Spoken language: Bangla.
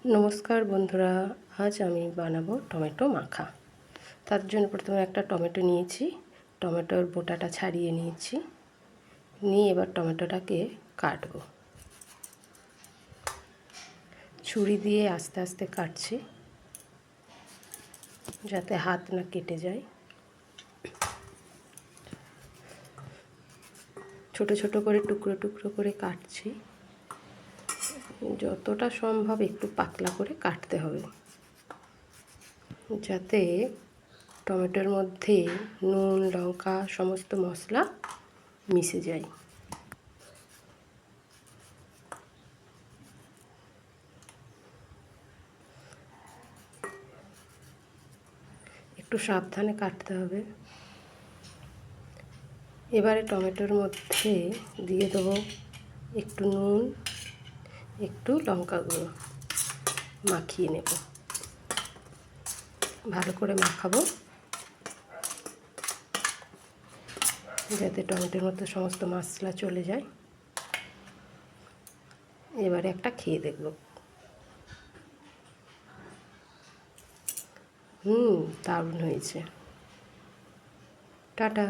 নমস্কার বন্ধুরা, আজ আমি বানাবো টমেটো মাখা। তার জন্য প্রথমে একটা টমেটো নিয়েছি, টমেটোর বোটাটা ছাড়িয়ে নিয়েছি, নিয়ে এবার টমেটোটাকে কাটবো। ছুরি দিয়ে আস্তে আস্তে কাটছি যাতে হাত না কেটে যায়। ছোট ছোট করে টুকরো টুকরো করে কাটছি, যতটা সম্ভব একটু পাতলা করে কাটতে হবে যাতে টমেটোর মধ্যে নুন লঙ্কা সমস্ত মশলা মিশে যায়। একটু সাবধানে কাটতে হবে। এবারে টমেটোর মধ্যে দিয়ে দেবো একটু নুন, একটু লঙ্কা গুঁড়ো, মাখিয়ে নেব। ভালো করে মাখাবো যাতে টমেটোর মধ্যে সমস্ত মশলা চলে যায়। এবারে একটা খেয়ে দেখব। দারুণ হয়েছে। টাটা।